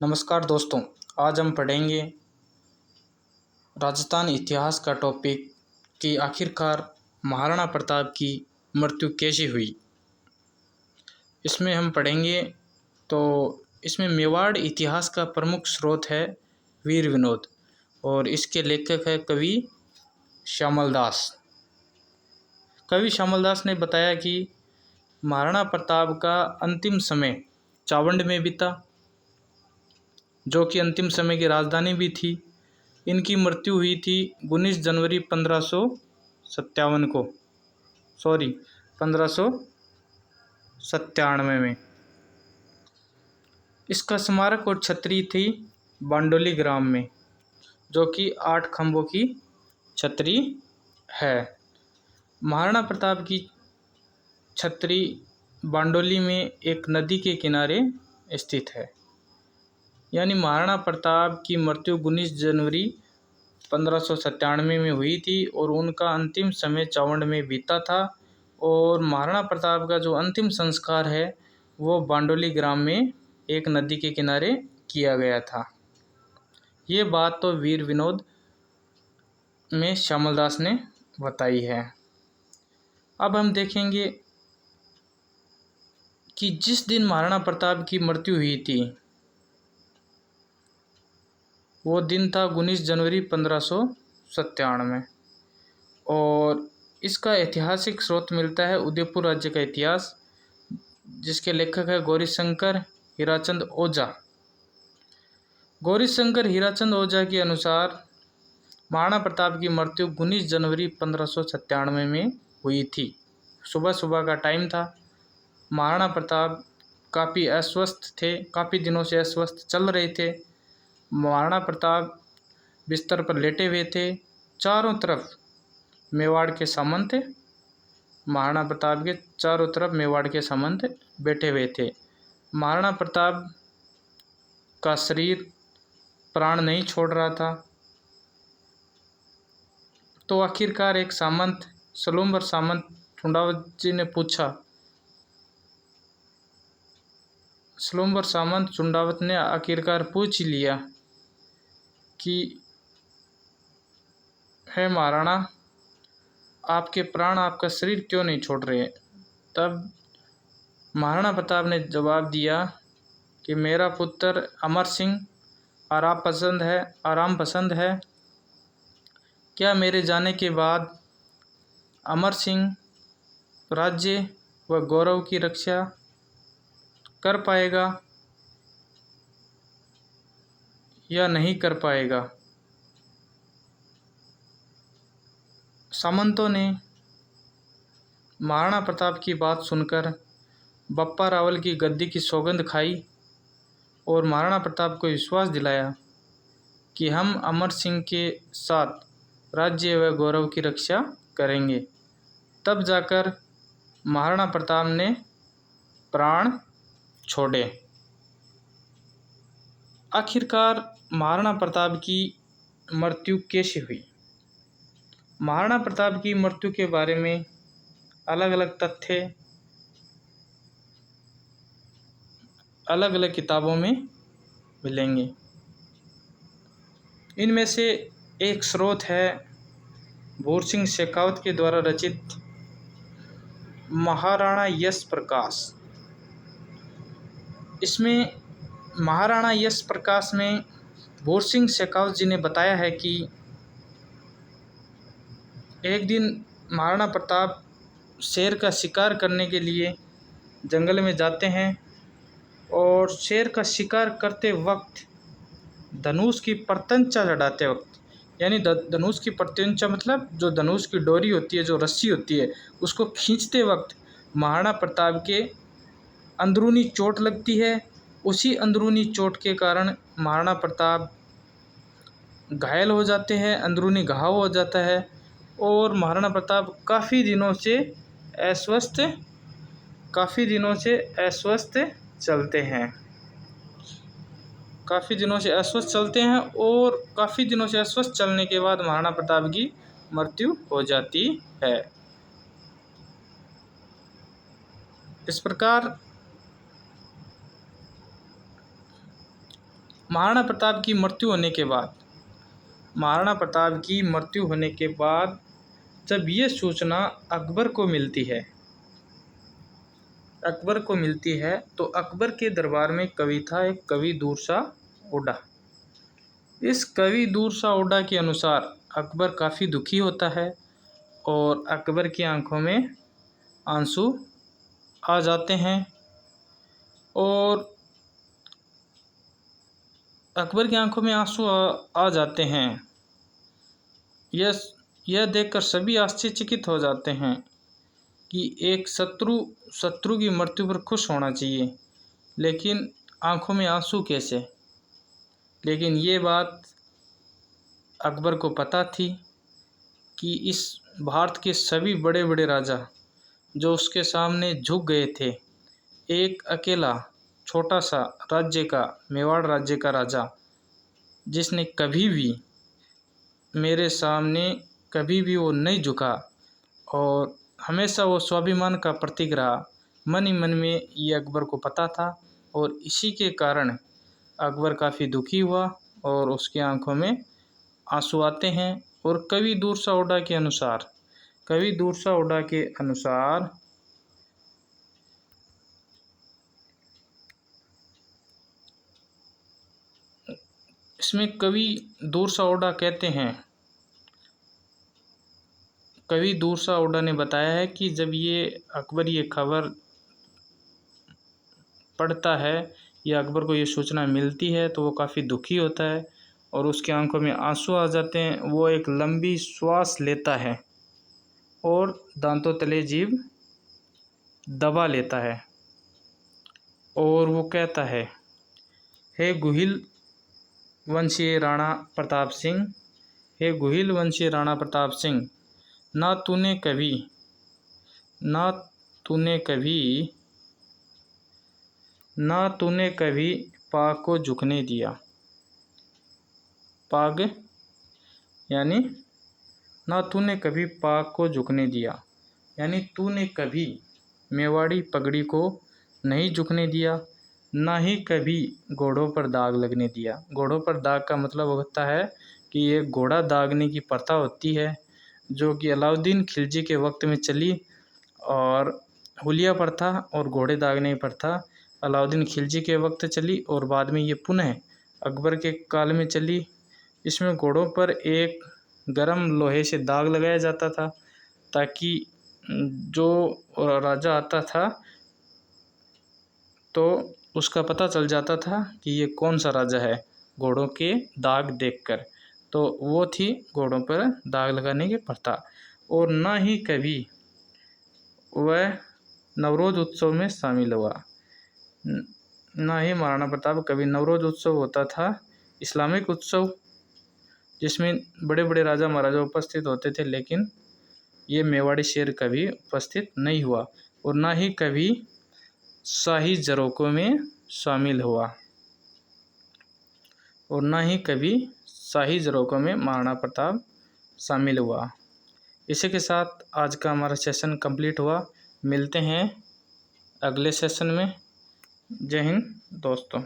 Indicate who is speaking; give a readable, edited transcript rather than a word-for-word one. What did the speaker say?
Speaker 1: नमस्कार दोस्तों, आज हम पढ़ेंगे राजस्थान इतिहास का टॉपिक कि आखिरकार महाराणा प्रताप की मृत्यु कैसे हुई। इसमें हम पढ़ेंगे तो इसमें मेवाड़ इतिहास का प्रमुख स्रोत है वीर विनोद और इसके लेखक है कवि श्यामल दास। कवि श्यामल दास ने बताया कि महाराणा प्रताप का अंतिम समय चावंड में बीता, जो कि अंतिम समय की राजधानी भी थी। इनकी मृत्यु हुई थी 19 जनवरी 1597 को, 1597 में। इसका स्मारक और छतरी थी बांडोली ग्राम में, जो कि 8 खंभों की छतरी है। महाराणा प्रताप की छतरी बांडोली में एक नदी के किनारे स्थित है। यानी महाराणा प्रताप की मृत्यु 19 जनवरी 1597 में हुई थी और उनका अंतिम समय चावंड में बीता था। और महाराणा प्रताप का जो अंतिम संस्कार है वो बांडोली ग्राम में एक नदी के किनारे किया गया था। ये बात तो वीर विनोद में श्यामल दास ने बताई है। अब हम देखेंगे कि जिस दिन महाराणा प्रताप की मृत्यु हुई थी वो दिन था 19 जनवरी 1597 और इसका ऐतिहासिक स्रोत मिलता है उदयपुर राज्य का इतिहास, जिसके लेखक है गौरीशंकर हीराचंद ओझा। गौरीशंकर हीराचंद ओझा के अनुसार महाराणा प्रताप की मृत्यु 19 जनवरी 1597 में हुई थी। सुबह सुबह का टाइम था। महाराणा प्रताप काफ़ी अस्वस्थ थे, काफ़ी दिनों से अस्वस्थ चल रहे थे। महाराणा प्रताप बिस्तर पर लेटे हुए थे। चारों तरफ मेवाड़ के सामंत, महाराणा प्रताप के चारों तरफ मेवाड़ के सामंत बैठे हुए थे। महाराणा प्रताप का शरीर प्राण नहीं छोड़ रहा था। तो आखिरकार एक सामंत सलूम्बर सामंत चुंडावत जी ने पूछा, सलूम्बर सामंत चुंडावत ने आखिरकार पूछ ही लिया कि है महाराणा, आपके प्राण, आपका शरीर क्यों नहीं छोड़ रहे। तब महाराणा प्रताप ने जवाब दिया कि मेरा पुत्र अमर सिंह आराम पसंद है। क्या मेरे जाने के बाद अमर सिंह राज्य व गौरव की रक्षा कर पाएगा या नहीं कर पाएगा। सामंतों ने महाराणा प्रताप की बात सुनकर बप्पा रावल की गद्दी की सौगंध खाई और महाराणा प्रताप को विश्वास दिलाया कि हम अमर सिंह के साथ राज्य व गौरव की रक्षा करेंगे। तब जाकर महाराणा प्रताप ने प्राण छोड़े। आखिरकार महाराणा प्रताप की मृत्यु कैसे हुई। महाराणा प्रताप की मृत्यु के बारे में अलग अलग तथ्य अलग अलग किताबों में मिलेंगे। इनमें से एक स्रोत है भूर सिंह शेखावत के द्वारा रचित महाराणा यश प्रकाश। इसमें महाराणा यश प्रकाश में भूर सिंह शेखावत जी ने बताया है कि एक दिन महाराणा प्रताप शेर का शिकार करने के लिए जंगल में जाते हैं और शेर का शिकार करते वक्त धनुष की प्रत्यंचा चढ़ाते वक्त, यानी धनुष की प्रत्यंचा मतलब जो धनुष की डोरी होती है, जो रस्सी होती है, उसको खींचते वक्त महाराणा प्रताप के अंदरूनी चोट लगती है। उसी अंदरूनी चोट के कारण महाराणा प्रताप घायल हो जाते हैं, अंदरूनी घाव हो जाता है और महाराणा प्रताप काफ़ी दिनों से अस्वस्थ चलते हैं। काफ़ी दिनों से अस्वस्थ चलते हैं और काफ़ी दिनों से अस्वस्थ चलने के बाद महाराणा प्रताप की मृत्यु हो जाती है। इस प्रकार महाराणा प्रताप की मृत्यु होने के बाद महाराणा प्रताप की मृत्यु होने के बाद जब ये सूचना अकबर को मिलती है तो अकबर के दरबार में कवि था, एक कवि दूरशाह हुड्डा। इस कवि दूरशाह हुड्डा के अनुसार अकबर काफ़ी दुखी होता है और अकबर की आंखों में आंसू आ जाते हैं और अकबर की आंखों में आंसू आ जाते हैं। यह देखकर सभी आश्चर्यचकित हो जाते हैं कि एक शत्रु की मृत्यु पर खुश होना चाहिए, लेकिन आंखों में आंसू कैसे। लेकिन ये बात अकबर को पता थी कि इस भारत के सभी बड़े बड़े राजा जो उसके सामने झुक गए थे, एक अकेला छोटा सा राज्य का, मेवाड़ राज्य का राजा, जिसने कभी भी मेरे सामने कभी भी वो नहीं झुका और हमेशा वो स्वाभिमान का प्रतीक रहा, मन ही मन में ये अकबर को पता था। और इसी के कारण अकबर काफ़ी दुखी हुआ और उसकी आंखों में आंसू आते हैं। और कवि दूरशाह हुड्डा के अनुसार इसमें कवि दूरशाह हुड्डा कहते हैं, कवि दूरशाह हुड्डा ने बताया है कि जब ये अकबर ये खबर पढ़ता है या अकबर को ये सूचना मिलती है तो वो काफ़ी दुखी होता है और उसकी आंखों में आंसू आ जाते हैं। वो एक लंबी श्वास लेता है और दांतों तले जीभ दबा लेता है और वो कहता है, हे गुहिल वंशीय राणा प्रताप सिंह, हे गुहिल वंशीय राणा प्रताप सिंह, ना तूने कभी पाग को झुकने दिया। पाग यानी ना तूने कभी पाग को झुकने दिया, यानी तूने कभी मेवाड़ी पगड़ी को नहीं झुकने दिया, ना ही कभी घोड़ों पर दाग लगने दिया। घोड़ों पर दाग का मतलब होता है कि ये घोड़ा दागने की प्रथा होती है जो कि अलाउद्दीन खिलजी के वक्त में चली, और हुलिया प्रथा और घोड़े दागने की प्रथा अलाउद्दीन खिलजी के वक्त चली और बाद में ये पुनः अकबर के काल में चली। इसमें घोड़ों पर एक गर्म लोहे से दाग लगाया जाता था ताकि जो राजा आता था तो उसका पता चल जाता था कि ये कौन सा राजा है, घोड़ों के दाग देखकर। तो वो थी घोड़ों पर दाग लगाने की प्रथा। और ना ही कभी वह नवरोज उत्सव में शामिल हुआ, ना ही महाराणा प्रताप कभी नवरोज उत्सव होता था, इस्लामिक उत्सव जिसमें बड़े बड़े राजा महाराजा उपस्थित होते थे, लेकिन ये मेवाड़ी शेर कभी उपस्थित नहीं हुआ। और ना ही कभी शाही झरोकों में शामिल हुआ, और ना ही कभी शाही झरोकों में महाराणा प्रताप शामिल हुआ। इसी के साथ आज का हमारा सेशन कंप्लीट हुआ। मिलते हैं अगले सेशन में। जय हिंद दोस्तों।